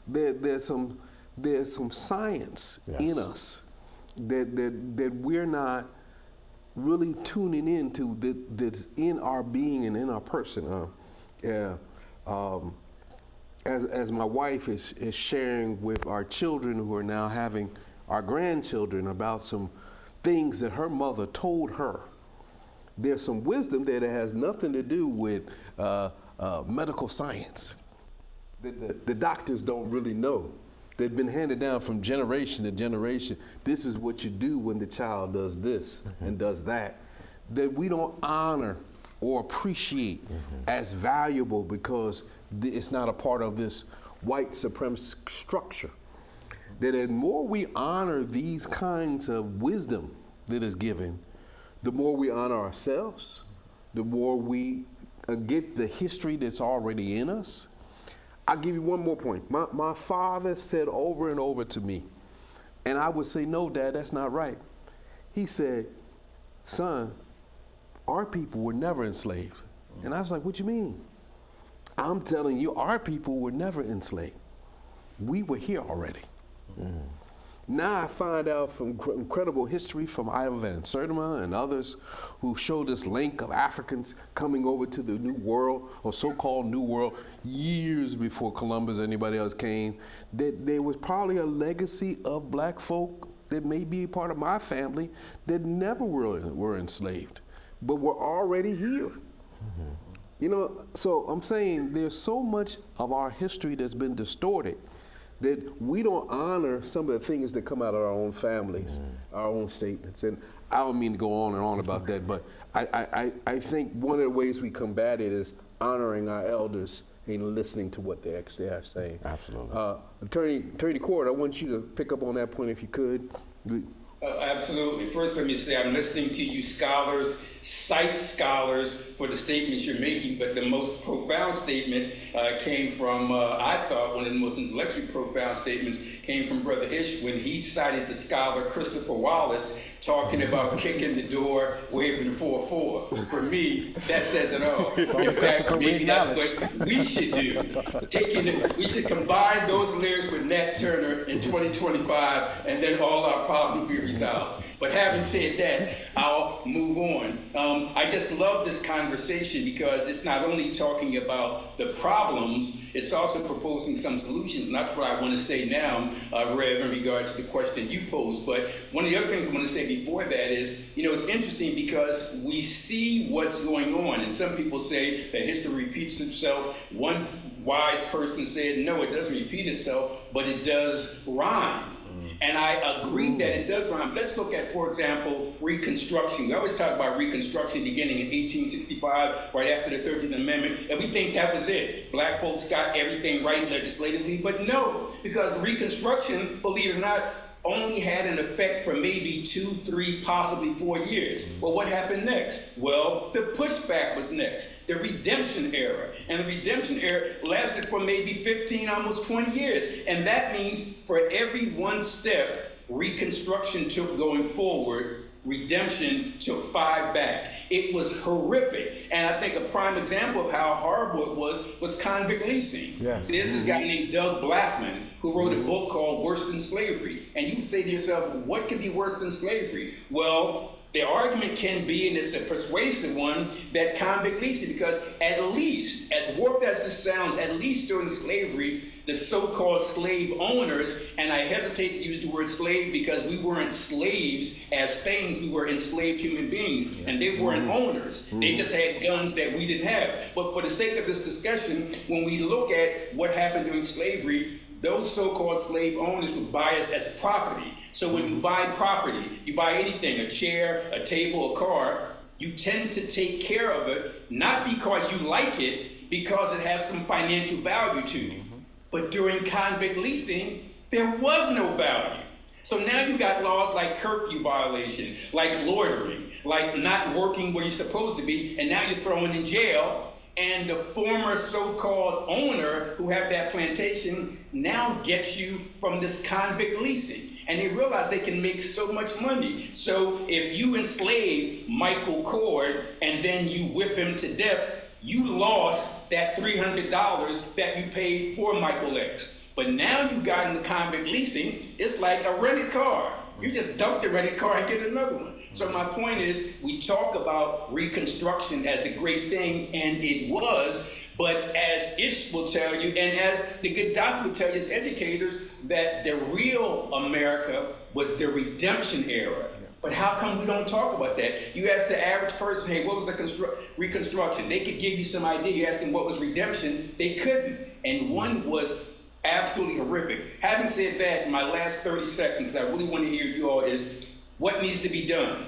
there's some science in us that we're not really tuning into, that's in our being and in our person. As my wife is sharing with our children who are now having our grandchildren about some things that her mother told her. There's some wisdom there that has nothing to do with medical science. The doctors don't really know. They've been handed down from generation to generation. This is what you do when the child does this and does that. That we don't honor or appreciate as valuable because it's not a part of this white supremacist structure. That the more we honor these kinds of wisdom that is given, the more we honor ourselves, the more we get the history that's already in us. I'll give you one more point. My father said over and over to me, and I would say, no, Dad, that's not right. He said, son, our people were never enslaved. And I was like, what you mean? I'm telling you, our people were never enslaved. We were here already. Now I find out from incredible history from Ida Van Sertima and others who show this link of Africans coming over to the New World, or so-called New World, years before Columbus or anybody else came, that there was probably a legacy of black folk that may be part of my family that never were enslaved, but were already here. So I'm saying there's so much of our history that's been distorted that we don't honor some of the things that come out of our own families, our own statements. And I don't mean to go on and on about that, but I think one of the ways we combat it is honoring our elders and listening to what they actually are saying. Absolutely. Attorney Cord, I want you to pick up on that point if you could. Absolutely. First, let me say I'm listening to you scholars, cite scholars for the statements you're making, but the most profound statement came from, I thought, one of the most intellectually profound statements came from Brother Ish when he cited the scholar Christopher Wallace talking about kicking the door, waving the 4-4. For me, that says it all. In fact, maybe that's what we should do. We should combine those lyrics with Nat Turner in 2025, and then all our problems will be resolved. But having said that, I'll move on. I just love this conversation because it's not only talking about the problems, it's also proposing some solutions. And that's what I want to say now, Rev, in regard to the question you posed. But one of the other things I want to say before that is, it's interesting because we see what's going on. And some people say that history repeats itself. One wise person said, no, it doesn't repeat itself, but it does rhyme. And I agree that it does rhyme. Let's look at, for example, Reconstruction. We always talk about Reconstruction beginning in 1865, right after the 13th Amendment, and we think that was it. Black folks got everything right legislatively, but no, because Reconstruction, believe it or not, only had an effect for maybe 2, 3, possibly 4 years. Well, what happened next? Well, the pushback was next, the redemption era. And the redemption era lasted for maybe 15, almost 20 years. And that means for every one step Reconstruction took going forward, redemption took 5 back. It was horrific. And I think a prime example of how horrible it was convict leasing. Yes. There's this guy named Doug Blackman who wrote a book called Worse Than Slavery. And you say to yourself, what could be worse than slavery? Well, the argument can be, and it's a persuasive one, that convict leasing, because at least, as warped as this sounds, at least during slavery, the so-called slave owners, and I hesitate to use the word slave because we weren't slaves as things, we were enslaved human beings, and they weren't owners. They just had guns that we didn't have. But for the sake of this discussion, when we look at what happened during slavery, those so-called slave owners would buy us as property. So when you buy property, you buy anything, a chair, a table, a car, you tend to take care of it, not because you like it, because it has some financial value to you. But during convict leasing, there was no value. So now you got laws like curfew violation, like loitering, like not working where you're supposed to be, and now you're thrown in jail. And the former so-called owner who had that plantation now gets you from this convict leasing. And they realize they can make so much money. So if you enslave Michael Cord and then you whip him to death, you lost that $300 that you paid for Michael X. But now you got in the convict leasing, it's like a rented car. You just dump the rented car and get another one. So my point is, we talk about Reconstruction as a great thing, and it was, but as Ish will tell you, and as the good doctor will tell you as educators, that the real America was the redemption era. But how come we don't talk about that? You ask the average person, hey, what was the Reconstruction? They could give you some idea. You ask them what was redemption, they couldn't. And one was absolutely horrific. Having said that, in my last 30 seconds, I really want to hear you all is, what needs to be done?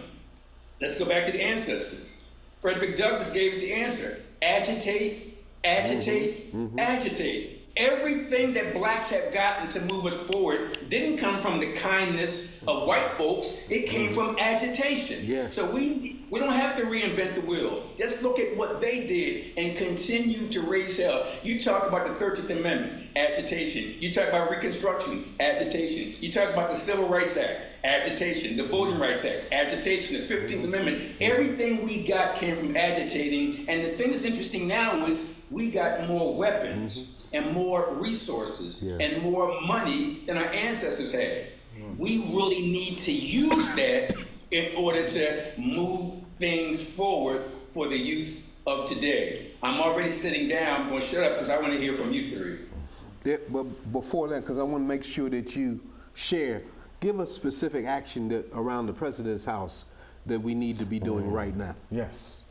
Let's go back to the ancestors. Frederick Douglass gave us the answer. Agitate, agitate, agitate. Everything that blacks have gotten to move us forward didn't come from the kindness of white folks. It came from agitation. Yes. So we don't have to reinvent the wheel. Just look at what they did and continue to raise hell. You talk about the 13th Amendment, agitation. You talk about Reconstruction, agitation. You talk about the Civil Rights Act, agitation. The Voting Rights Act, agitation. The 15th Amendment. Everything we got came from agitating. And the thing that's interesting now is we got more weapons and more resources and more money than our ancestors had. We really need to use that in order to move things forward for the youth of today. I'm already sitting down. I'm going to shut up because I want to hear from you three. Yeah, but before that, because I want to make sure that you share, give us specific action that around the president's house that we need to be doing right now. Yes.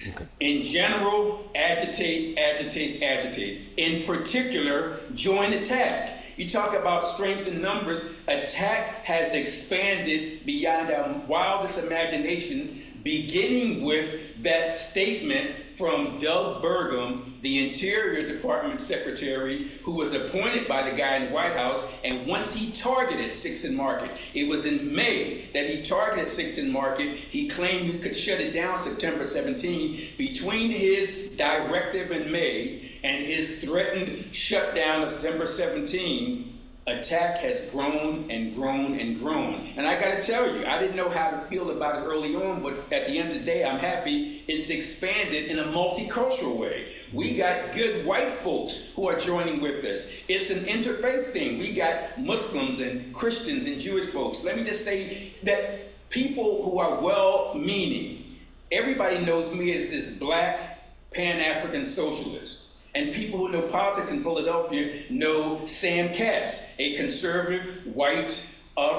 Okay. In general, agitate, agitate, agitate. In particular, join attack. You talk about strength in numbers. Attack has expanded beyond our wildest imagination, beginning with that statement from Doug Burgum, the Interior Department Secretary, who was appointed by the guy in the White House, and once he targeted 6th and Market, it was in May that he targeted 6th and Market. He claimed he could shut it down September 17. Between his directive in May and his threatened shutdown of September 17, attack has grown and grown and grown. And I gotta tell you, I didn't know how to feel about it early on, but at the end of the day, I'm happy it's expanded in a multicultural way. We got good white folks who are joining with us. It's an interfaith thing. We got Muslims and Christians and Jewish folks. Let me just say that people who are well-meaning. Everybody knows me as this black Pan-African socialist. And people who know politics in Philadelphia know Sam Katz, a conservative, white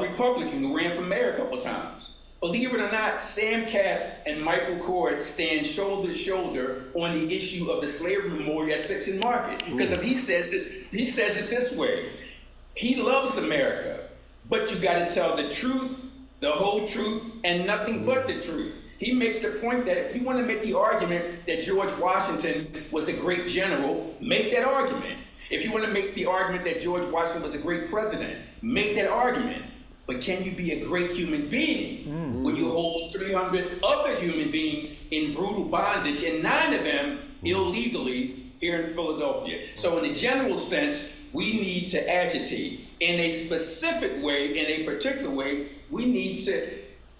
Republican who ran for mayor a couple times. Believe it or not, Sam Katz and Michael Kort stand shoulder to shoulder on the issue of the slavery memorial at 6th and Market. Because if he says it this way. He loves America, but you got to tell the truth, the whole truth, and nothing but the truth. He makes the point that if you want to make the argument that George Washington was a great general, make that argument. If you want to make the argument that George Washington was a great president, make that argument. But can you be a great human being when you hold 300 other human beings in brutal bondage, and 9 of them illegally here in Philadelphia? So in a general sense, we need to agitate. In a specific way, in a particular way, we need to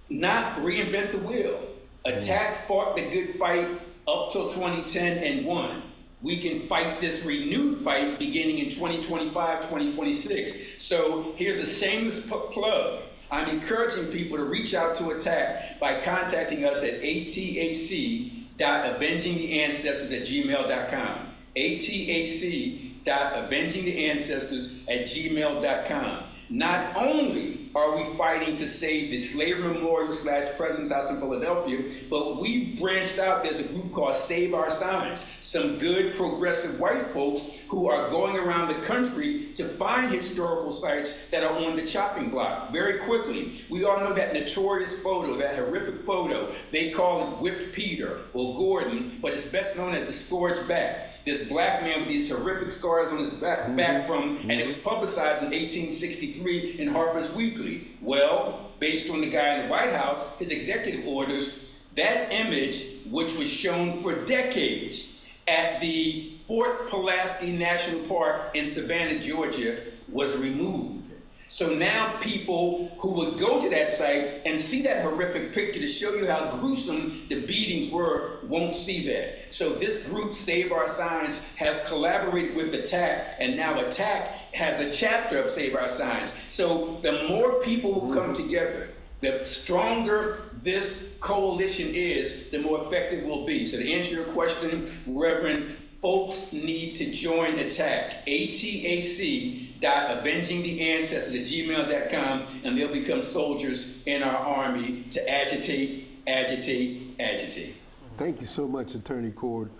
not reinvent the wheel. Attack fought the good fight up till 2010 and won. We can fight this renewed fight beginning in 2025, 2026. So here's a shameless plug. I'm encouraging people to reach out to ATTACK by contacting us at atac.avengingtheancestors@gmail.com. atac.avengingtheancestors@gmail.com. Not only are we fighting to save the Slavery Memorial / President's House in Philadelphia, but we branched out. There's a group called Save Our Signs, some good progressive white folks who are going around the country to find historical sites that are on the chopping block. Very quickly, we all know that notorious photo, that horrific photo. They call it Whipped Peter or Gordon, but it's best known as the scourged back. This black man with these horrific scars on his back and it was publicized in 1863 in Harper's Weekly. Well, based on the guy in the White House, his executive orders, that image, which was shown for decades at the Fort Pulaski National Park in Savannah, Georgia, was removed. So now people who would go to that site and see that horrific picture to show you how gruesome the beatings were won't see that. So this group, Save Our Signs, has collaborated with ATTACK, and now ATTACK has a chapter of Save Our Signs. So the more people who come together, the stronger this coalition is, the more effective we'll be. So to answer your question, Reverend, folks need to join ATTACK, atac.avengingtheancestors@gmail.com, and they'll become soldiers in our army to agitate, agitate, agitate. Thank you so much, Attorney Cord.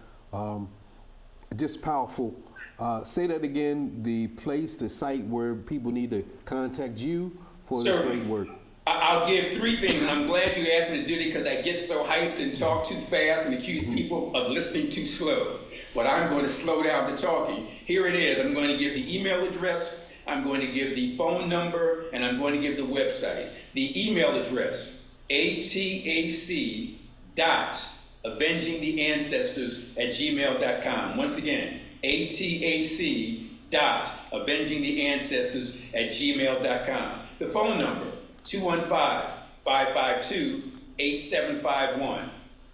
Just powerful. Say that again, the place, the site where people need to contact you for this great work. I'll give 3 things, and I'm glad you asked me to do it because I get so hyped and talk too fast and accuse people of listening too slow. But I'm going to slow down the talking. Here it is. I'm going to give the email address, I'm going to give the phone number, and I'm going to give the website. The email address, atac.avengingtheancestors@gmail.com. Once again, atac.avengingtheancestors@gmail.com. The phone number, 215-552-8751.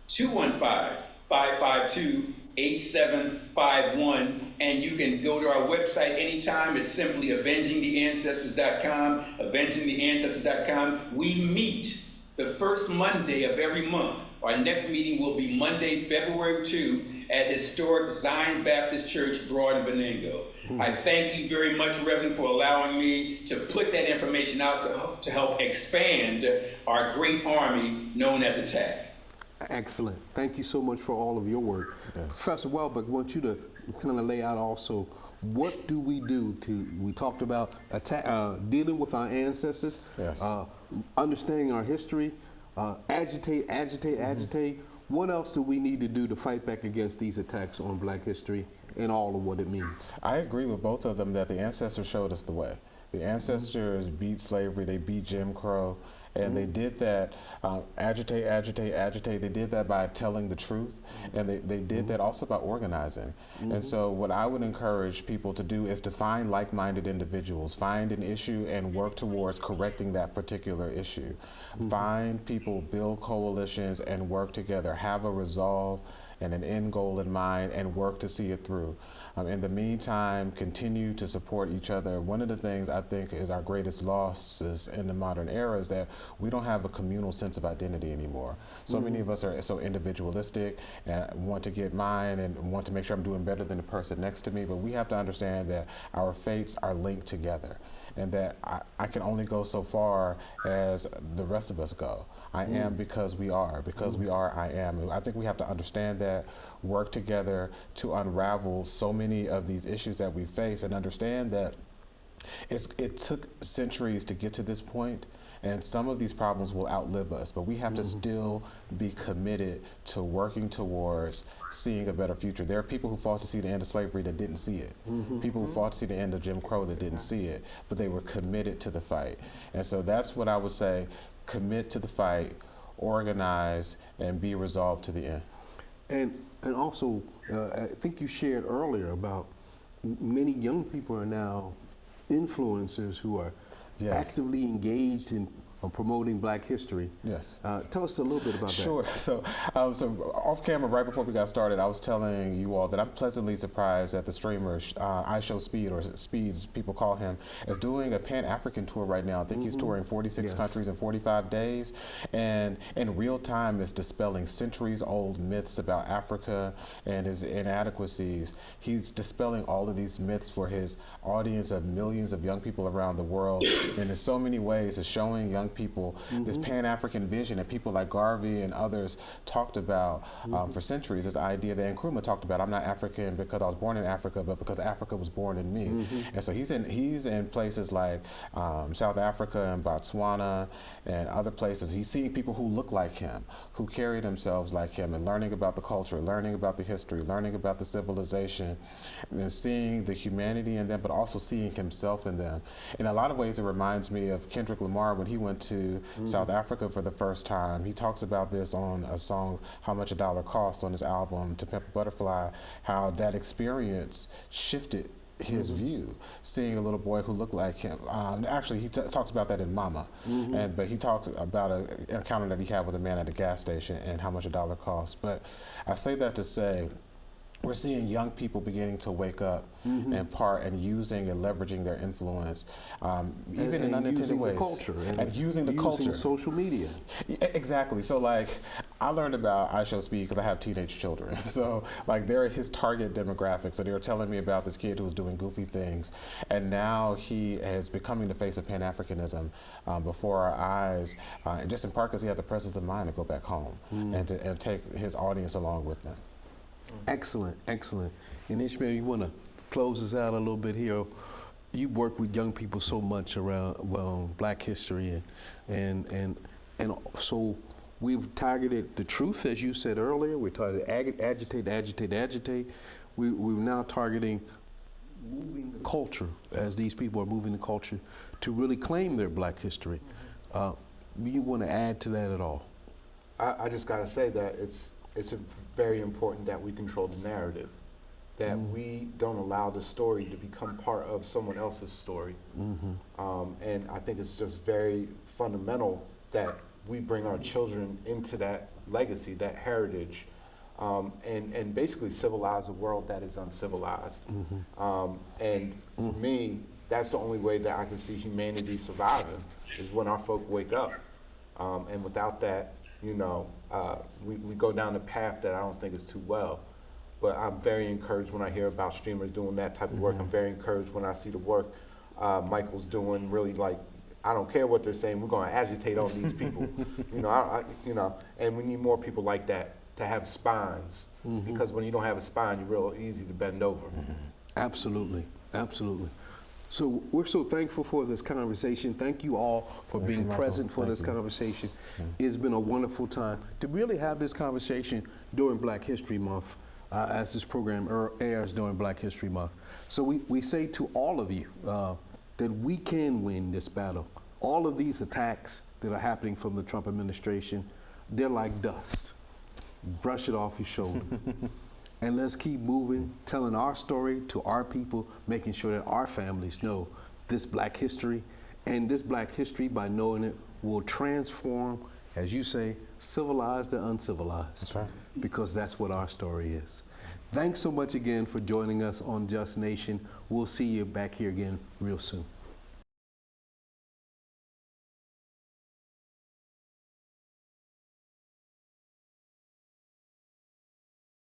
215-552-8751. And you can go to our website anytime. It's simply avengingtheancestors.com, avengingtheancestors.com. We meet the first Monday of every month. Our next meeting will be Monday, February 2 at historic Zion Baptist Church, Broad and Venango. I thank you very much, Reverend, for allowing me to put that information out to help expand our great army known as ATTACK. Excellent. Thank you so much for all of your work. Yes. Professor Welbeck, I want you to kind of lay out also, what do we do we talked about dealing with our ancestors, yes. Understanding our history, agitate. What else do we need to do to fight back against these attacks on Black history and all of what it means? I agree with both of them that the ancestors showed us the way. The ancestors beat slavery, they beat Jim Crow, and they did that, agitate. They did that by telling the truth, and they did that also by organizing. And so what I would encourage people to do is to find like-minded individuals, find an issue and work towards correcting that particular issue. Find people, build coalitions, and work together, have a resolve, and an end goal in mind and work to see it through. In the meantime, continue to support each other. One of the things I think is our greatest losses in the modern era is that we don't have a communal sense of identity anymore. So many of us are so individualistic and want to get mine and want to make sure I'm doing better than the person next to me, but we have to understand that our fates are linked together, and that I can only go so far as the rest of us go. I am because we are. Because we are, I am. I think we have to understand that, work together to unravel so many of these issues that we face, and understand that it took centuries to get to this point, and some of these problems will outlive us, but we have to still be committed to working towards seeing a better future. There are people who fought to see the end of slavery that didn't see it. People who fought to see the end of Jim Crow that didn't see it, but they were committed to the fight. And so that's what I would say: commit to the fight, organize, and be resolved to the end. And also, I think you shared earlier about many young people are now influencers who are actively engaged in promoting Black history. Yes. Tell us a little bit about that. Sure. So off camera, right before we got started, I was telling you all that I'm pleasantly surprised that the streamer iShowSpeed, or Speeds, people call him, is doing a Pan-African tour right now. I think he's touring 46 countries in 45 days, and in real time is dispelling centuries-old myths about Africa and his inadequacies. He's dispelling all of these myths for his audience of millions of young people around the world, and in so many ways is showing young people this Pan-African vision that people like Garvey and others talked about for centuries. This idea that Nkrumah talked about: I'm not African because I was born in Africa, but because Africa was born in me. And so he's in places like South Africa and Botswana and other places. He's seeing people who look like him, who carry themselves like him, and learning about the culture, learning about the history, learning about the civilization, and seeing the humanity in them, but also seeing himself in them. In a lot of ways, it reminds me of Kendrick Lamar when he went to South Africa for the first time. He talks about this on a song, How Much a Dollar Cost, on his album To Pimp a Butterfly, how that experience shifted his view, seeing a little boy who looked like him. Actually, he talks about that in Mama, but he talks about an encounter that he had with a man at a gas station and how much a dollar costs. But I say that to say, we're seeing young people beginning to wake up in part, and using and leveraging their influence, even in unintended ways. And using the culture. Using social media. Exactly. So like, I learned about iShowSpeed because I have teenage children. So like, they're his target demographic. So they were telling me about this kid who was doing goofy things, and now he is becoming the face of Pan-Africanism before our eyes, just in part because he had the presence of mind to go back home and take his audience along with them. Excellent, excellent. And Ishmael, you want to close us out a little bit here? You work with young people so much around Black history, and so we've targeted the truth, as you said earlier. We're targeting agitate. We're now targeting moving the culture, as these people are moving the culture to really claim their Black history. You want to add to that at all? I just got to say that it's very important that we control the narrative, that we don't allow the story to become part of someone else's story. And I think it's just very fundamental that we bring our children into that legacy, that heritage, and basically civilize a world that is uncivilized. And for me, that's the only way that I can see humanity surviving, is when our folk wake up. And without that, you know, we go down a path that I don't think is too well. But I'm very encouraged when I hear about streamers doing that type of work. I'm very encouraged when I see the work Michael's doing. Really, like, I don't care what they're saying. We're going to agitate all these people. You know, and we need more people like that to have spines. Because when you don't have a spine, you're real easy to bend over. Absolutely, absolutely. So we're so thankful for this conversation. Thank you all for being present for this conversation. It's been a wonderful time to really have this conversation during Black History Month, as this program airs during Black History Month. So we say to all of you that we can win this battle. All of these attacks that are happening from the Trump administration, they're like dust. Brush it off your shoulder. And let's keep moving, telling our story to our people, making sure that our families know this Black history. And this Black history, by knowing it, will transform, as you say, civilize the uncivilized. That's right. because that's what our story is. Thanks so much again for joining us on Just Nation. We'll see you back here again real soon.